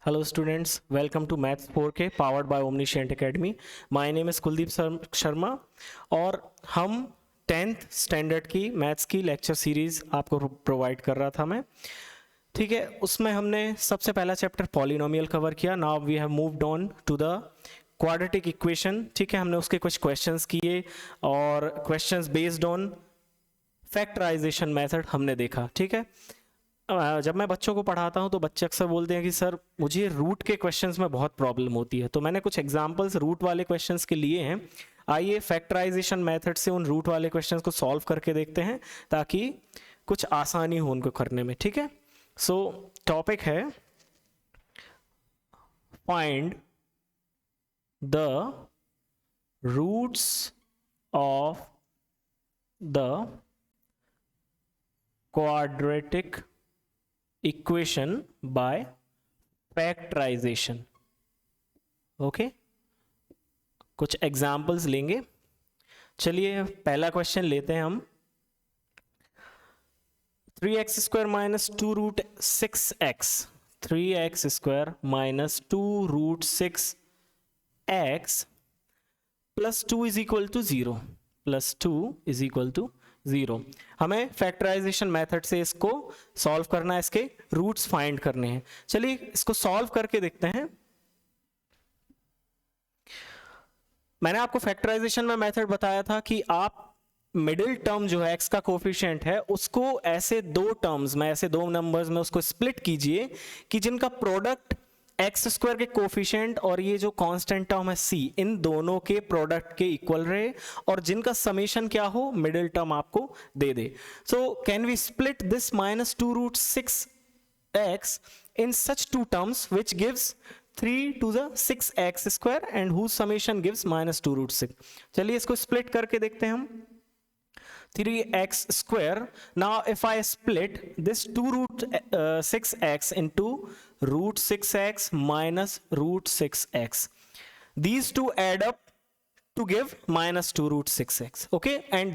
Hello students, welcome to Maths 4K powered by Omniscient Academy. My name is Kuldeep Sharma और हम 10th standard की maths की lecture series आपको provide कर रहा था मैं, ठीक है। उसमें हमने सबसे पहला चैप्टर पॉलिनोमियल कवर किया। Now we have moved on to the quadratic equation, ठीक है। हमने उसके कुछ क्वेश्चंस किए और questions based on factorisation method हमने देखा, ठीक है। जब मैं बच्चों को पढ़ाता हूं तो बच्चे अक्सर बोलते हैं कि सर मुझे रूट के क्वेश्चंस में बहुत प्रॉब्लम होती है, तो मैंने कुछ एग्जांपल्स रूट वाले क्वेश्चंस के लिए हैं। आइए फैक्टराइजेशन मेथड से उन रूट वाले क्वेश्चंस को सॉल्व करके देखते हैं ताकि कुछ आसानी हो उनको करने में, ठीक है। सो टॉपिक है find the roots of the quadratic equation by factorisation. Okay, कुछ एग्जाम्पल्स लेंगे। चलिए पहला क्वेश्चन लेते हैं हम। 3x square minus 2 root 6x, 3x square minus 2 root 6x plus 2 is equal to 0, plus 2 is equal to 0। हमें factorisation method से इसको सॉल्व करना है, इसके रूट्स फाइंड करने हैं। चलिए इसको सॉल्व करके देखते हैं। मैंने आपको फैक्टराइजेशन में मेथड बताया था कि आप मिडिल टर्म जो है x का कोफिशिएंट है उसको ऐसे दो टर्म्स में, ऐसे दो नंबर्स में उसको स्प्लिट कीजिए कि जिनका प्रोडक्ट एक्स स्क्वायर के कोफिशिएंट और ये जो कांस्टेंट टर्म है c, इन दोनों के प्रोडक्ट के इक्वल रहे और जिनका समेशन क्या हो, मिडिल टर्म आपको दे दे। So can we split this minus 2 root 6x in such two terms which gives 3 to the 6x square and whose summation gives minus 2 root 6। चलिए इसको स्प्लिट करके देखते हैं हम। 3x square, now if I split this 2 root 6x into root 6x minus root 6x, these two add up to give minus 2 root 6x, okay, and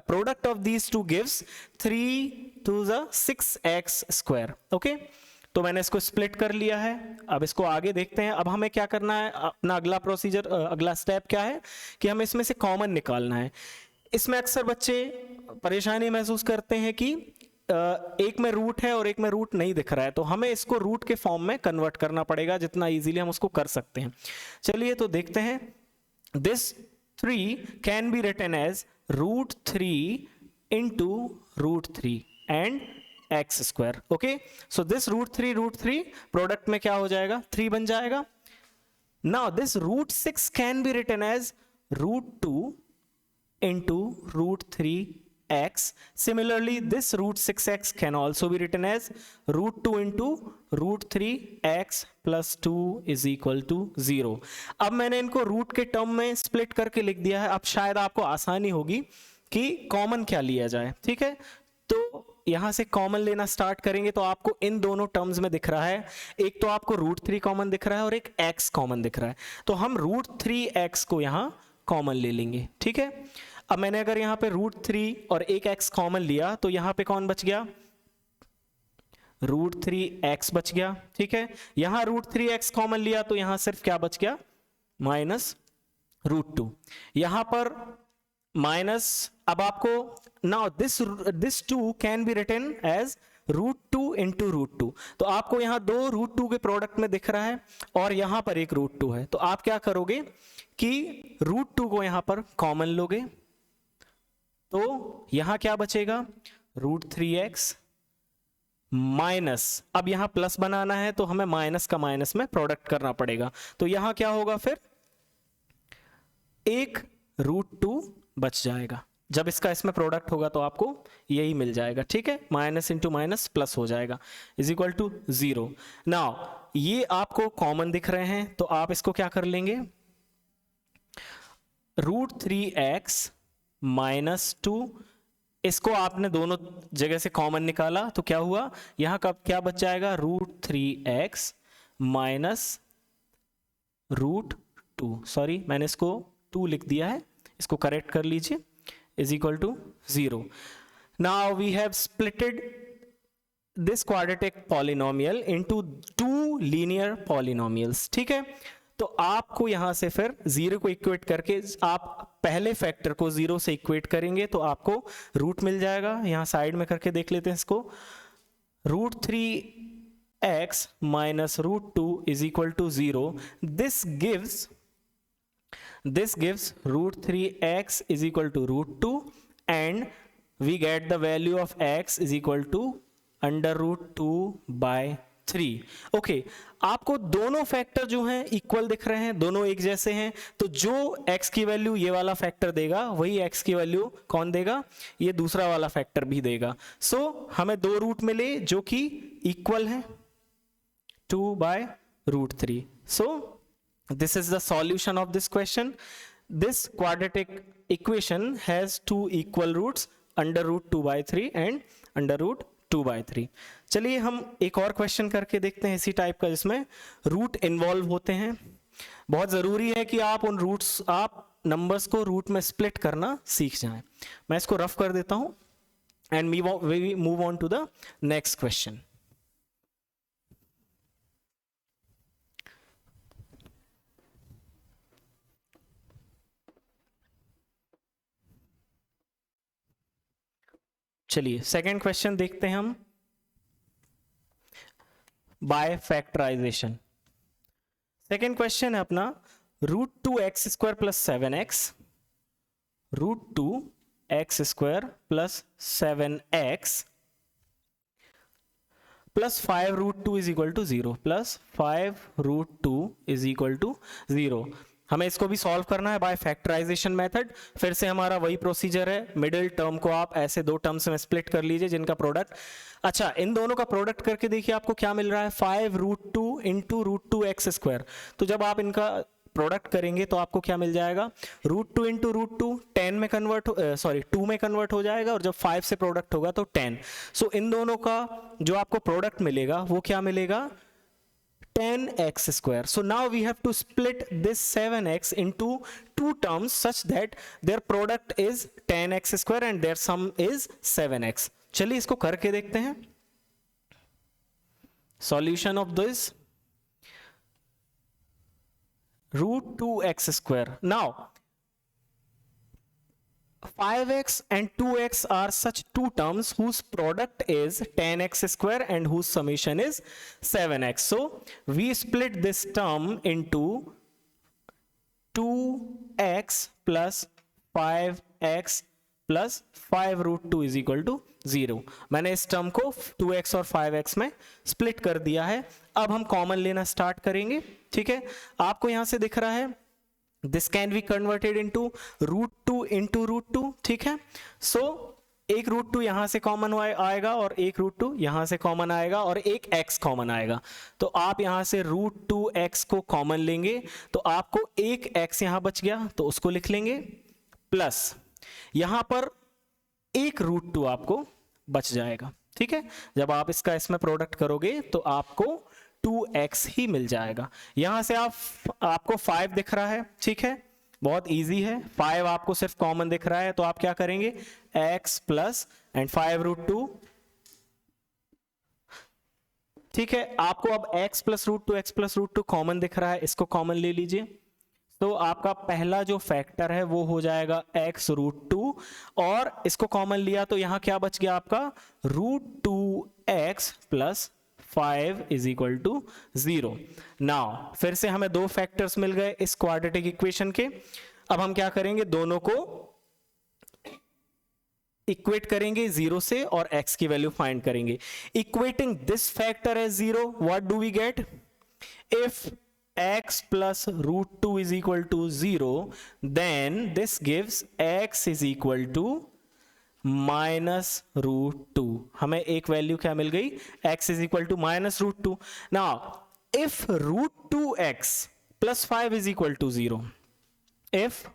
product of these two gives 3 to the 6x square, okay। तो मैंने इसको split कर लिया है। अब इसको आगे देखते हैं। अब हमें क्या करना है, अपना अगला प्रोसीजर, अगला स्टेप क्या है कि हमें इसमें से कॉमन निकालना है। इसमें अक्सर बच्चे परेशानी महसूस करते हैं कि एक में रूट है और एक में रूट नहीं दिख रहा है, तो हमें इसको रूट के फॉर्म में कन्वर्ट करना पड़ेगा जितना इजीली हम उसको कर सकते हैं। चलिए तो देखते हैं। This 3 can be written as root 3 into root 3 and x square, okay. So this root 3 product में क्या हो जाएगा, 3 बन जाएगा। Now this root 6 can be written as root 2 into root 3x. Similarly, this root 6x can also be written as root 2 into root 3x plus 2 is equal to 0. अब मैंने इनको root के टर्म में स्प्लिट करके लिख दिया है। अब शायद आपको आसानी होगी कि कॉमन क्या लिया जाए, ठीक है। तो यहां से कॉमन लेना स्टार्ट करेंगे तो आपको इन दोनों टर्म्स में दिख रहा है, एक तो आपको रूट 3 कॉमन दिख रहा है और एक x कॉमन दिख रहा है, तो हम रूट 3x को यहां कॉमन ले लेंगे, ठीक है। अब मैंने अगर यहां पे रूट 3 और एक x कॉमन लिया तो यहां पे कौन बच गया, रूट 3x बच गया, ठीक है। यहां रूट 3x कॉमन लिया तो यहां सिर्फ क्या बच गया, माइनस रूट 2। यहां पर माइनस, अब आपको now this 2 can be written as root 2 into root 2, तो आपको यहां दो रूट 2 के प्रोडक्ट में दिख रहा है और यहां पर एक रूट 2 है, तो आप क्या करोगे कि रूट 2 को यहां पर कॉमन लोगे, तो यहां क्या बचेगा, रूट 3x माइनस, अब यहां प्लस बनाना है तो हमें माइनस का माइनस में प्रोडक्ट करना पड़ेगा, तो यहां क्या होगा, फिर एक रूट 2 बच जाएगा। जब इसका इसमें प्रोडक्ट होगा तो आपको यही मिल जाएगा, ठीक है। माइनस इंटू माइनस प्लस हो जाएगा इज इक्वल टू 0। नाउ ये आपको कॉमन दिख रहे हैं तो आप इसको क्या कर लेंगे, रूट 3x माइनस 2, इसको आपने दोनों जगह से कॉमन निकाला तो क्या हुआ, यहां का क्या बच जाएगा, root 3x minus root 2, sorry मैंने इसको 2 लिख दिया है, इसको करेक्ट कर लीजिए, is equal to 0। Now we have splitted this quadratic polynomial into two linear polynomials, ठीक है। तो आपको यहां से फिर 0 को इक्वेट करके आप पहले फैक्टर को 0 से इक्वेट करेंगे तो आपको रूट मिल जाएगा। यहां साइड में करके देख लेते हैं इसको। √3x minus √2 is equal to 0. This gives √3x is equal to √2 and we get the value of x is equal to √2/3. Okay, आपको दोनों फैक्टर जो हैं इक्वल दिख रहे हैं, दोनों एक जैसे हैं, तो जो x की वैल्यू ये वाला फैक्टर देगा वही x की वैल्यू कौन देगा, ये दूसरा वाला फैक्टर भी देगा। सो हमें दो रूट मिले जो कि इक्वल हैं, 2/√3. सो this is the solution of this question. This quadratic equation has two equal roots, √2/3 and √2/3. चलिए हम एक और क्वेश्चन करके देखते हैं इसी टाइप का, जिसमें रूट इन्वॉल्व होते हैं। बहुत ज़रूरी है कि आप उन रूट्स, आप नंबर्स को रूट में स्प्लिट करना सीख जाएं। मैं इसको रफ कर देता हूं and we move on to the next question. चलिए सेकेंड क्वेश्चन देखते हैं हम, बाय फैक्टराइजेशन। सेकेंड क्वेश्चन है अपना √2x² + 7x, √2x² + 7x + 5√2 is equal to 0, + 5√2 is equal to 0। हमें इसको भी सॉल्व करना है बाय फैक्टराइजेशन मेथड। फिर से हमारा वही प्रोसीजर है, मिडिल टर्म को आप ऐसे दो टर्म्स में स्प्लिट कर लीजिए जिनका प्रोडक्ट, अच्छा इन दोनों का प्रोडक्ट करके देखिए आपको क्या मिल रहा है, 5√2 × √2x²। तो जब आप इनका प्रोडक्ट करेंगे तो आपको क्या मिल जाएगा, √2 × √2 10 में कन्वर्ट, 2 में कन्वर्ट हो जाएगा, और जब 5 से प्रोडक्ट होगा तो 10। सो इन दोनों का जो आपको प्रोडक्ट मिलेगा वो क्या मिलेगा, 10x². So now we have to split this 7x into two terms such that their product is 10x² and their sum is 7x. चलिए इसको करके देखते हैं। Solution of this, √2x². Now 5x and 2x are such two terms whose product is 10x² and whose summation is 7x. So we split this term into 2x + 5x + 5√2 is equal to 0। मैंने इस term को 2x और 5x में split कर दिया है। अब हम कॉमन लेना स्टार्ट करेंगे, ठीक है। आपको यहां से दिख रहा है this can be converted into √2 × √2, ठीक है। सो एक √2 यहां से कॉमन आएगा और एक √2 यहां से कॉमन आएगा और एक x कॉमन आएगा। तो आप यहां से √2x को कॉमन लेंगे तो आपको एक x यहां बच गया तो उसको लिख लेंगे, प्लस यहां पर एक √2 आपको बच जाएगा, ठीक है। जब आप इसका इसमें प्रोडक्ट करोगे तो आपको 2x ही मिल जाएगा। यहां से आपको 5 दिख रहा है, ठीक है, बहुत इजी है। 5 आपको सिर्फ कॉमन दिख रहा है तो आप क्या करेंगे, x प्लस एंड 5√2, ठीक है। आपको अब x + √2 कॉमन दिख रहा है, इसको कॉमन ले लीजिए। तो आपका पहला जो फैक्टर है वो हो जाएगा x √2, और इसको कॉमन लिया तो यहां क्या बच गया आपका, √2x + 5 is equal to 0। Now फिर से हमें दो फैक्टर्स मिल गए इस क्वाड्रेटिक इक्वेशन के। अब हम क्या करेंगे, दोनों को इक्वेट करेंगे 0 से और x की वैल्यू फाइंड करेंगे। Equating this factor as 0, what do we get, if x + √2 is equal to 0 then this gives x is equal to -√2। हमें एक वैल्यू क्या मिल गई, x is equal to -√2। now if √2x + 5 is equal to 0, if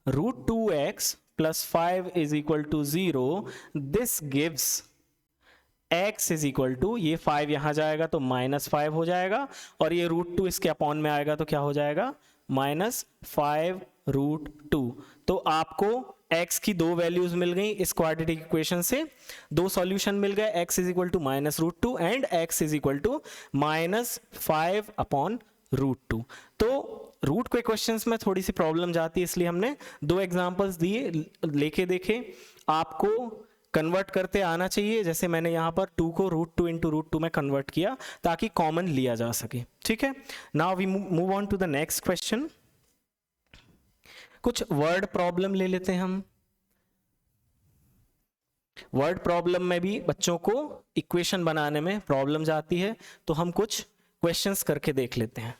√2x + 5 is equal to 0, this gives x is equal to, ये 5 यहां जाएगा तो -5 हो जाएगा, और ये √2 इसके अपॉन में आएगा तो क्या हो जाएगा, -5√2। तो आपको x की दो वैल्यूज मिल गई इस क्वाड्रेटिक इक्वेशन से, दो सॉल्यूशन मिल गए, x is equal to -√2 and x is equal to -5/√2। तो रूट के क्वेश्चंस में थोड़ी सी प्रॉब्लम जाती है, इसलिए हमने दो एग्जांपल्स दिए, लेके देखे। आपको कन्वर्ट करते आना चाहिए, जैसे मैंने यहाँ पर 2 को √2 इंटू √2 में कन्वर्ट किया ताकि कॉमन लिया जा सके। ठीक है, now we move on to the next question. कुछ वर्ड प्रॉब्लम ले लेते हैं हम। वर्ड प्रॉब्लम में भी बच्चों को इक्वेशन बनाने में प्रॉब्लम जाती है, तो हम कुछ क्वेश्चंस करके देख लेते हैं।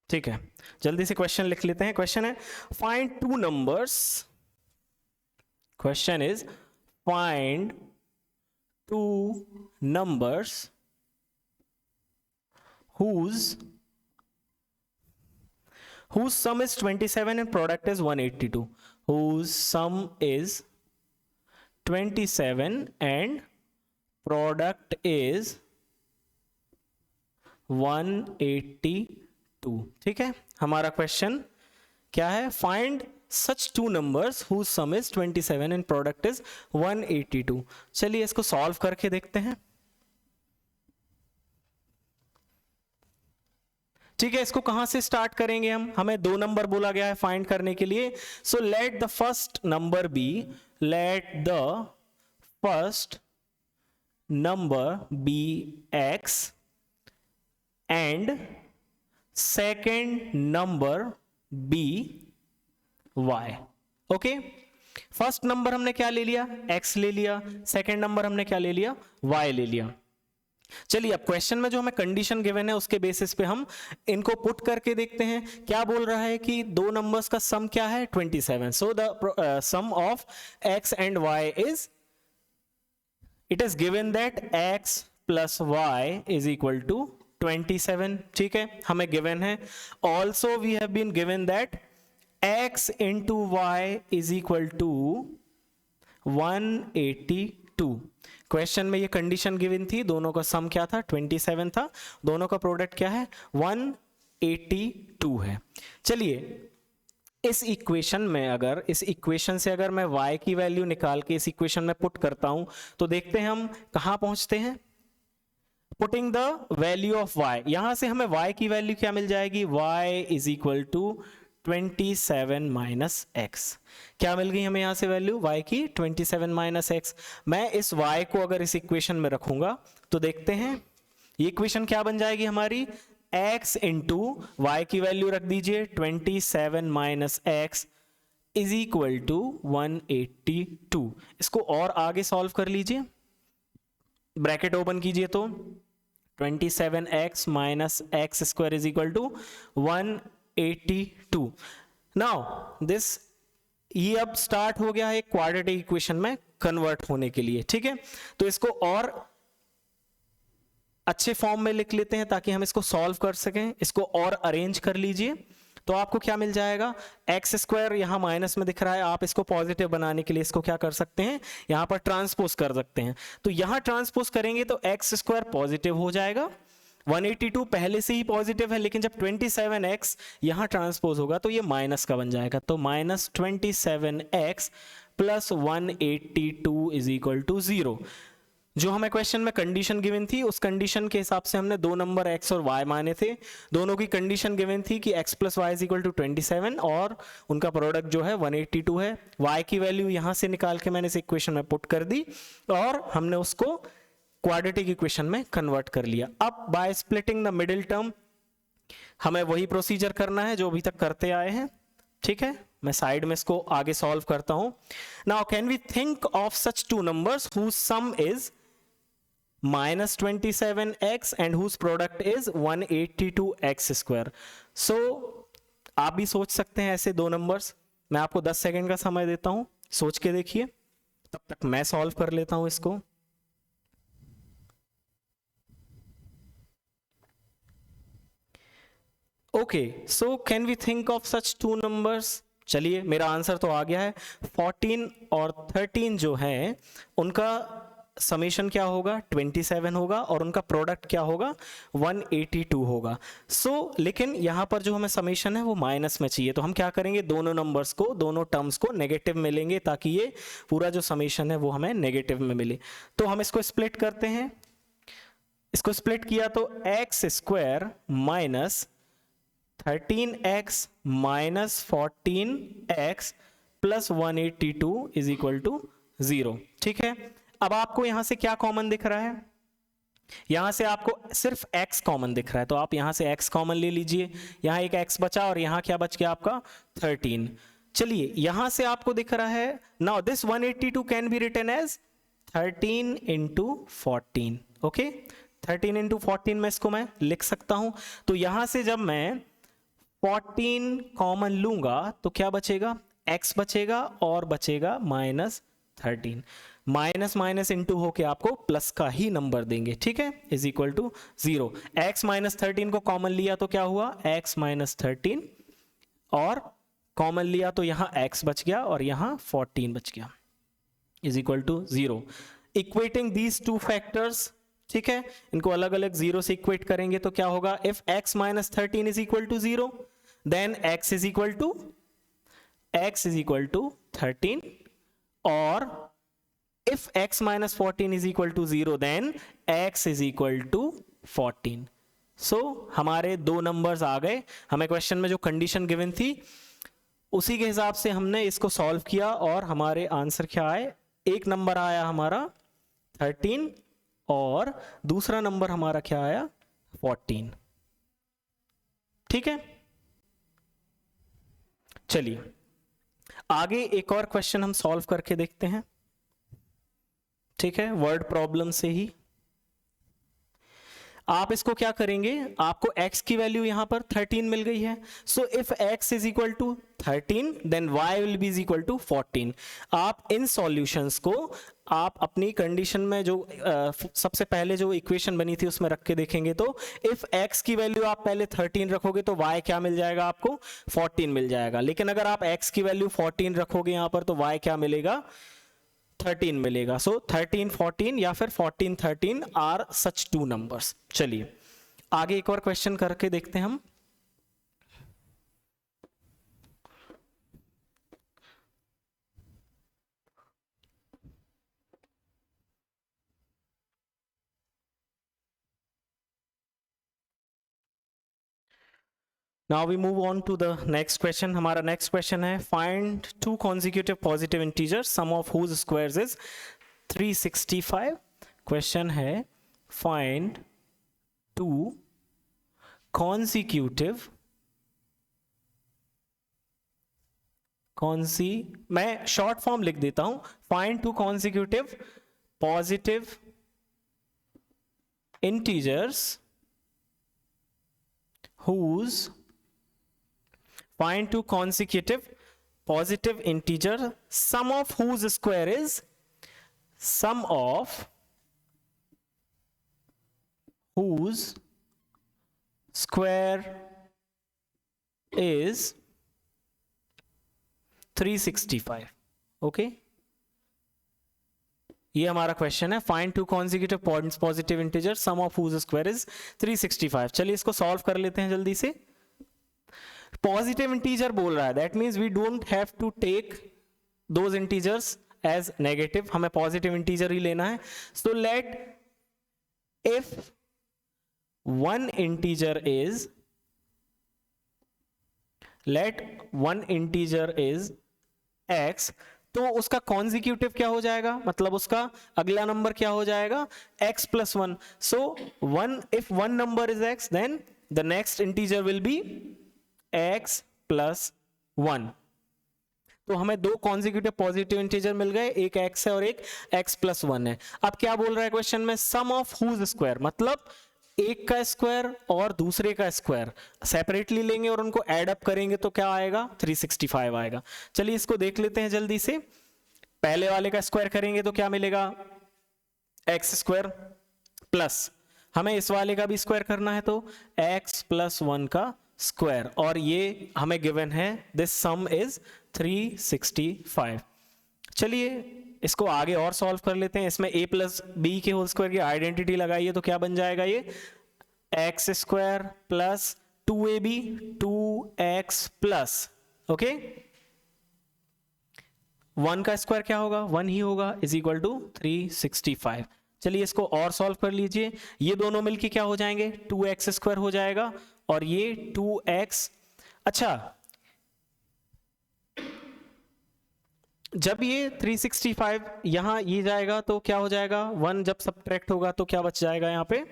ठीक है, जल्दी से क्वेश्चन लिख लेते हैं। क्वेश्चन है find two numbers, question is find two numbers whose sum is 27 and product is 182, whose sum is 27 and product is 182। ठीक है, हमारा क्वेश्चन क्या है? Find such two numbers whose sum is 27 and product is 182। चलिए इसको solve करके देखते हैं। ठीक है, इसको कहां से स्टार्ट करेंगे हम? हमें दो नंबर बोला गया है फाइंड करने के लिए। So let the first number be, let the first number be x and second number be y। Okay, first number हमने क्या ले लिया? x ले लिया। सेकेंड नंबर हमने क्या ले लिया? y ले लिया। चलिए अब क्वेश्चन में जो हमें कंडीशन गिवन है उसके बेसिस पे हम इनको पुट करके देखते हैं। क्या बोल रहा है कि दो नंबर्स का सम क्या है? 27। So the sum of x and y is, it is given that x plus y is equal to 27। ठीक है, हमें गिवन है। Also we have been given that x into y is equal to 182। Question में ये condition given थी, दोनों का सम क्या था? 27 था, दोनों का प्रोडक्ट क्या है? 182 है। चलिए इस इक्वेशन में, अगर इस इक्वेशन से अगर मैं y की वैल्यू निकाल के इस इक्वेशन में पुट करता हूं तो देखते हैं हम कहां पहुंचते हैं। Putting the value of y, यहां से हमें y की वैल्यू क्या मिल जाएगी? y is equal to 27 minus x। क्या मिल गई हमें यहां से वैल्यू? y की 27 माइनस x। मैं इस y को अगर इस इक्वेशन में रखूंगा तो देखते हैं ये इक्वेशन क्या बन जाएगी हमारी? x इंटू वाई की वैल्यू रख दीजिए 27 minus x is equal to 182। इसको और आगे सॉल्व कर लीजिए, ब्रैकेट ओपन कीजिए तो 27x minus x square is equal to 182। Now this, ये अब स्टार्ट हो गया है क्वाड्रेटिक इक्वेशन में कन्वर्ट होने के लिए। ठीक है, तो इसको और अच्छे फॉर्म में लिख लेते हैं ताकि हम इसको सॉल्व कर सकें। इसको और अरेंज कर लीजिए तो आपको क्या मिल जाएगा? एक्स स्क्वायर यहाँ माइनस में दिख रहा है, आप इसको पॉजिटिव बनाने के लिए इसको क्या कर सकते हैं? यहाँ पर ट्रांसपोज कर सकते हैं। तो यहाँ ट्रांसपोज करेंगे तो एक्स स्क्वायर पॉजिटिव हो जाएगा। 182 पहले से ही पॉजिटिव है, लेकिन जब 27x यहाँ ट्रांसपोज होगा तो ये माइनस का बन जाएगा। तो minus 27x plus 182 is equal to 0। जो हमें क्वेश्चन में कंडीशन गिवन थी उस कंडीशन के हिसाब से हमने दो नंबर x और y माने थे। दोनों की कंडीशन गिवन थी कि x plus y is equal to 27 और उनका प्रोडक्ट जो है 182 है। y की वैल्यू यहां से निकाल के मैंने इस इक्वेशन में पुट कर दी और हमने उसको क्वाड्रेटिक इक्वेशन में कन्वर्ट कर लिया। अब by splitting the middle term हमें वही प्रोसीजर करना है जो अभी तक करते आए हैं। ठीक है, मैं साइड में इसको आगे सॉल्व करता हूं। Now can we think of such two numbers whose sum is -27x and whose product is 182x square। so आप भी सोच सकते हैं ऐसे दो नंबर्स। मैं आपको 10 सेकंड का समय देता हूं, सोच के देखिए, तब तक मैं सॉल्व कर लेता हूं इसको। Okay, so can we think of such two numbers? चलिए मेरा आंसर तो आ गया है। 14 और 13 जो है उनका समेशन क्या होगा 27 होगा और उनका प्रोडक्ट क्या होगा 182 होगा। लेकिन यहाँ पर जो हमें समेशन है वो माइनस में चाहिए, तो हम क्या करेंगे, दोनों नंबर्स को, दोनों टर्म्स को नेगेटिव में लेंगे ताकि ये पूरा जो समेशन है वो हमें नेगेटिव में मिले। तो हम इसको स्प्लिट करते हैं, इसको स्प्लिट किया तो x square minus 13x minus 14x plus 182 is equal to 0। ठीक है, अब आपको यहां से क्या कॉमन दिख रहा है, यहां से आपको सिर्फ x कॉमन दिख रहा है, तो आप यहां से x कॉमन ले लीजिए, यहां एक x बचा और यहां क्या बच गया आपका 13। चलिए यहां से आपको दिख रहा है, now this 182 can be written as 13 into 14। Okay, 13 into 14 में इसको मैं लिख सकता हूं। तो यहां से जब मैं 14 कॉमन लूंगा तो क्या बचेगा, x बचेगा और बचेगा माइनस 13, माइनस माइनस इंटू होके आपको प्लस का ही नंबर देंगे। ठीक है, is equal to 0। x minus 13 को कॉमन लिया तो क्या हुआ, x माइनस 13 और कॉमन लिया तो यहां x बच गया और यहां 14 बच गया, is equal to 0। Equating these two factors, ठीक है, इनको अलग अलग 0 से इक्वेट करेंगे तो क्या होगा, if x minus 13 is equal to 0 then x is equal to 13 और if x minus 14 is equal to 0 then x is equal to 14। so हमारे दो नंबर्स आ गए, हमें क्वेश्चन में जो कंडीशन गिवन थी उसी के हिसाब से हमने इसको सॉल्व किया और हमारे आंसर क्या आए, एक नंबर आया हमारा 13 और दूसरा नंबर हमारा क्या आया 14। ठीक है, चलिए आगे एक और क्वेश्चन हम सॉल्व करके देखते हैं। ठीक है, वर्ड प्रॉब्लम से ही आप इसको क्या करेंगे, आपको x की वैल्यू यहां पर 13 मिल गई है, so if x is equal to 13 then y will be is equal to 14। आप इन सॉल्यूशंस को आप अपनी कंडीशन में जो सबसे पहले जो इक्वेशन बनी थी उसमें रख के देखेंगे, तो इफ x की वैल्यू आप पहले 13 रखोगे तो y क्या मिल जाएगा आपको 14 मिल जाएगा, लेकिन अगर आप x की वैल्यू 14 रखोगे यहां पर तो y क्या मिलेगा 13 मिलेगा। सो 13 14 या फिर 14 13 आर सच टू नंबर्स। चलिए आगे एक और क्वेश्चन करके देखते हैं हम। Now we move on to the next question। हमारा next question है find two consecutive positive integers sum of whose squares is 365। question है find two consecutive मैं short form लिख देता हूं, find two consecutive positive integers whose find two consecutive positive integer sum of whose square is sum of whose square is 365। ओके, ये हमारा question है find two consecutive positive integer sum of whose square is 365। चलिए इसको solve कर लेते हैं जल्दी से। पॉजिटिव इंटीजर बोल रहा है, that means we don't have to take those integers as negative, हमें पॉजिटिव इंटीजर ही लेना है। So let if one integer is x, तो उसका कॉन्जिक्यूटिव क्या हो जाएगा, मतलब उसका अगला नंबर क्या हो जाएगा x plus 1। So if one number is x then the next integer will be x plus 1। तो हमें दो कॉन्जिक्यूटिव पॉजिटिव इंटीजर मिल गए, एक x है और एक x प्लस 1 है। अब क्या बोल रहा है क्वेश्चन में, सम ऑफ हुज स्क्वायर, मतलब एक का स्क्वायर और दूसरे का स्क्वायर सेपरेटली लेंगे और उनको ऐड अप करेंगे तो क्या आएगा 365 आएगा। चलिए इसको देख लेते हैं जल्दी से। पहले वाले का स्क्वायर करेंगे तो क्या मिलेगा एक्स स्क्वायर प्लस, हमें इस वाले का भी स्क्वायर करना है तो x प्लस 1 का स्क्वायर, और ये हमें गिवन है दिस सम इज 365। चलिए इसको आगे और सॉल्व कर लेते हैं। इसमें a प्लस बी के होल स्क्वायर की आइडेंटिटी लगाइए तो क्या बन जाएगा, ये x square plus 2ab 2x plus, okay 1 का स्क्वायर क्या होगा, 1 ही होगा, इज इक्वल टू 365। चलिए इसको और सॉल्व कर लीजिए, ये दोनों मिलके क्या हो जाएंगे, 2x स्क्वायर हो जाएगा और ये 2x। अच्छा, जब ये 365 यहां ये जाएगा तो क्या हो जाएगा, 1 जब सब्ट्रैक्ट होगा तो क्या बच जाएगा यहाँ पे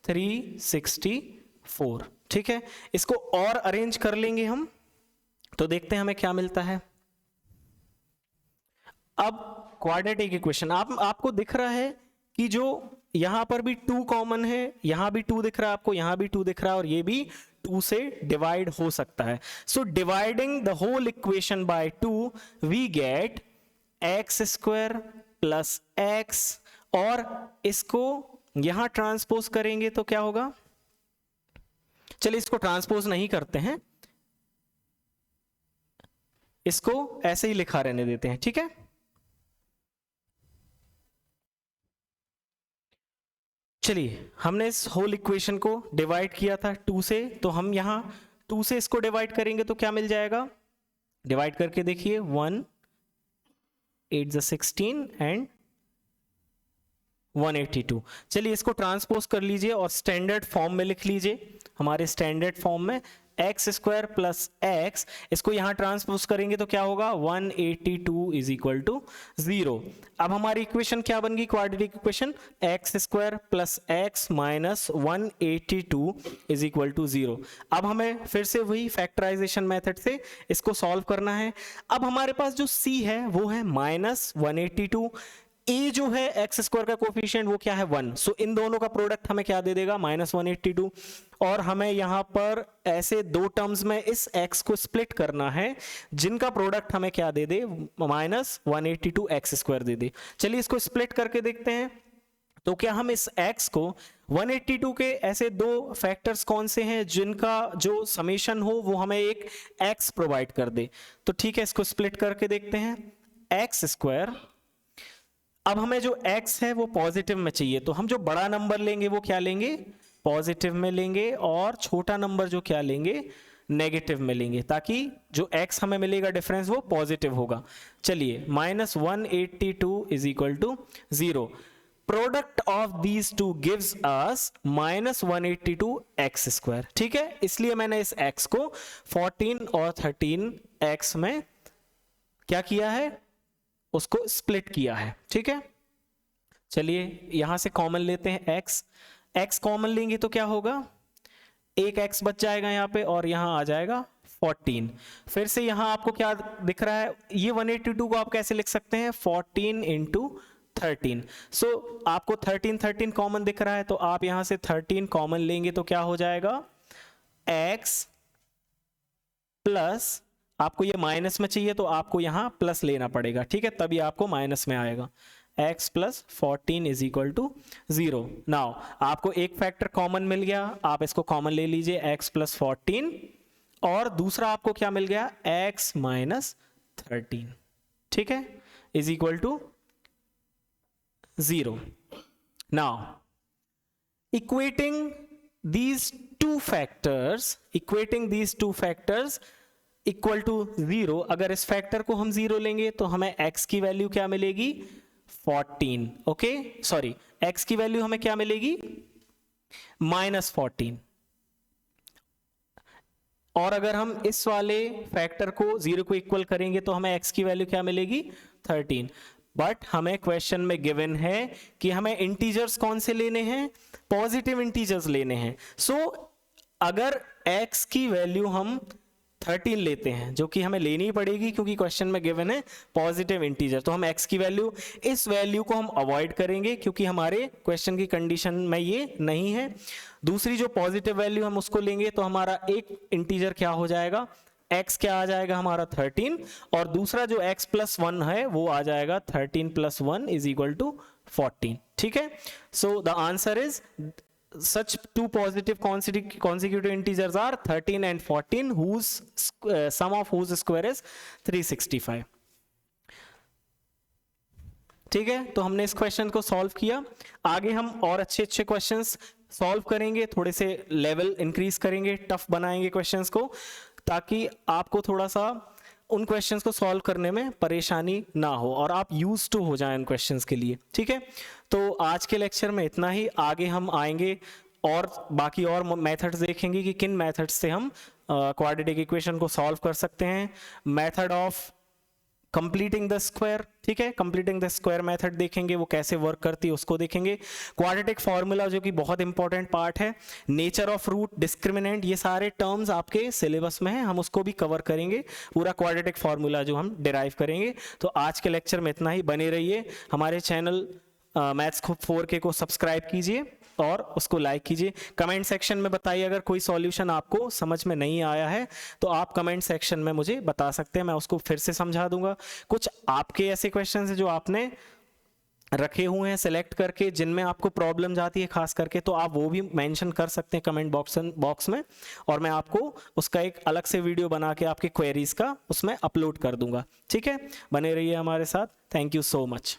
364। ठीक है, इसको और अरेंज कर लेंगे हम तो देखते हैं हमें क्या मिलता है। अब क्वाड्रेटिक इक्वेशन आपको दिख रहा है कि जो यहां पर भी 2 कॉमन है, यहां भी 2 दिख रहा है आपको, यहां भी 2 दिख रहा है और ये भी 2 से डिवाइड हो सकता है। So dividing the whole equation by 2 we get x square plus x, और इसको यहां ट्रांसपोज करेंगे तो क्या होगा, चलिए इसको ट्रांसपोज नहीं करते हैं, इसको ऐसे ही लिखा रहने देते हैं। ठीक है, चलिए हमने इस होल इक्वेशन को डिवाइड किया था 2 से, तो हम यहां 2 से इसको डिवाइड करेंगे तो क्या मिल जाएगा, डिवाइड करके देखिए 1 8 16 एंड 182। चलिए इसको ट्रांसपोज कर लीजिए और स्टैंडर्ड फॉर्म में लिख लीजिए, हमारे स्टैंडर्ड फॉर्म में एक्स स्क्वायर प्लस एक्स, इसको यहां ट्रांसपोज करेंगे तो क्या होगा 182 इज इक्वल टू 0। अब हमारी इक्वेशन क्या बन गई, quadratic equation x square plus x minus 182 is equal to 0। अब हमें फिर से वही फैक्टराइजेशन मेथड से इसको सॉल्व करना है। अब हमारे पास जो c है वो है माइनस 182, a जो है एक्स स्क्वायर का कोफिशिएंट वो क्या है 1, सो इन दोनों का प्रोडक्ट हमें क्या दे देगा माइनस 182, और हमें यहां पर ऐसे 2 टर्म्स में इस x को स्प्लिट करना है जिनका प्रोडक्ट हमें क्या दे दे माइनस 182 एक्स स्क्वायर दे दे। चलिए इसको स्प्लिट करके देखते हैं, तो क्या हम इस x को 182 के ऐसे 2 फैक्टर्स कौन से हैं जिनका जो समेशन हो वो हमें एक x प्रोवाइड कर दे, तो ठीक है इसको स्प्लिट करके देखते हैं। एक्स स्क्वायर, अब हमें जो x है वो पॉजिटिव में चाहिए, तो हम जो बड़ा नंबर लेंगे वो क्या लेंगे पॉजिटिव में लेंगे, और छोटा नंबर जो क्या लेंगे नेगेटिव में लेंगे, ताकि जो x हमें मिलेगा डिफरेंस वो पॉजिटिव होगा। चलिए minus 182 is equal to 0, product of these two gives us minus 182 x square. ठीक है, इसलिए मैंने इस x को 14 और 13 x में क्या किया है, उसको स्प्लिट किया है। ठीक है, चलिए यहां से कॉमन लेते हैं x कॉमन लेंगे तो क्या होगा, एक x बच जाएगा यहाँ पे और यहाँ आ जाएगा 14। फिर से यहाँ आपको क्या दिख रहा है, ये 182 को आप कैसे लिख सकते हैं 14 इंटू 13, सो आपको 13 कॉमन दिख रहा है, तो आप यहां से 13 कॉमन लेंगे तो क्या हो जाएगा x प्लस, आपको ये माइनस में चाहिए तो आपको यहां प्लस लेना पड़ेगा। ठीक है, तभी आपको माइनस में आएगा, x plus 14 is equal to 0। Now आपको एक फैक्टर कॉमन मिल गया, आप इसको कॉमन ले लीजिए x प्लस 14, और दूसरा आपको क्या मिल गया x माइनस 13। ठीक है, is equal to 0। Now equating these two factors equal to 0, अगर इस फैक्टर को हम 0 लेंगे तो हमें x की वैल्यू क्या मिलेगी 14, ओके सॉरी x की वैल्यू हमें क्या मिलेगी माइनस 14, और अगर हम इस वाले फैक्टर को 0 को इक्वल करेंगे तो हमें x की वैल्यू क्या मिलेगी 13। बट हमें क्वेश्चन में गिवन है कि हमें इंटीजर्स कौन से लेने हैं, पॉजिटिव इंटीजर्स लेने हैं। सो अगर x की वैल्यू हम 13 लेते हैं, जो कि हमें लेनी पड़ेगी क्योंकि क्वेश्चन में गिवन है पॉजिटिव इंटीजर, तो हम x की वैल्यू, इस वैल्यू को हम अवॉइड करेंगे क्योंकि हमारे क्वेश्चन की कंडीशन में ये नहीं है। दूसरी जो पॉजिटिव वैल्यू हम उसको लेंगे तो हमारा एक इंटीजर क्या हो जाएगा x क्या आ जाएगा हमारा 13, और दूसरा जो x प्लस 1 है वो आ जाएगा 13 प्लस 1 इज इक्वल टू 14। ठीक है, so the answer is such two positive consecutive integers are 13 and 14 whose sum of whose square is 365. ठीक है, तो हमने इस क्वेश्चन को सॉल्व किया। आगे हम और अच्छे अच्छे क्वेश्चंस सॉल्व करेंगे, थोड़े से लेवल इंक्रीज करेंगे, टफ बनाएंगे क्वेश्चंस को, ताकि आपको थोड़ा सा उन क्वेश्चंस को सॉल्व करने में परेशानी ना हो और आप यूज टू हो जाएं उन क्वेश्चंस के लिए। ठीक है, तो आज के लेक्चर में इतना ही। आगे हम आएंगे और बाकी और मेथड्स देखेंगे कि किन मेथड से हम क्वाड्रेटिक इक्वेशन को सॉल्व कर सकते हैं। Method of completing the square, ठीक है, कंप्लीटिंग द स्क्वायर मेथड देखेंगे, वो कैसे वर्क करती है उसको देखेंगे। क्वाड्रेटिक फॉर्मूला जो कि बहुत इंपॉर्टेंट पार्ट है, नेचर ऑफ रूट, डिस्क्रिमिनेंट, ये सारे टर्म्स आपके सिलेबस में है, हम उसको भी कवर करेंगे, पूरा क्वाड्रेटिक फॉर्मूला जो हम डिराइव करेंगे। तो आज के लेक्चर में इतना ही, बने रहिए हमारे चैनल मैथ्स 4K को सब्सक्राइब कीजिए और उसको लाइक कीजिए। कमेंट सेक्शन में बताइए अगर कोई सॉल्यूशन आपको समझ में नहीं आया है तो आप कमेंट सेक्शन में मुझे बता सकते हैं, मैं उसको फिर से समझा दूंगा। कुछ आपके ऐसे क्वेश्चन हैं जो आपने रखे हुए हैं सिलेक्ट करके, जिनमें आपको प्रॉब्लम जाती है खास करके, तो आप वो भी मेंशन कर सकते हैं कमेंट बॉक्स में, और मैं आपको उसका एक अलग से वीडियो बना के आपके क्वेरीज का उसमें अपलोड कर दूंगा। ठीक है, बने रहिए हमारे साथ। Thank you so much.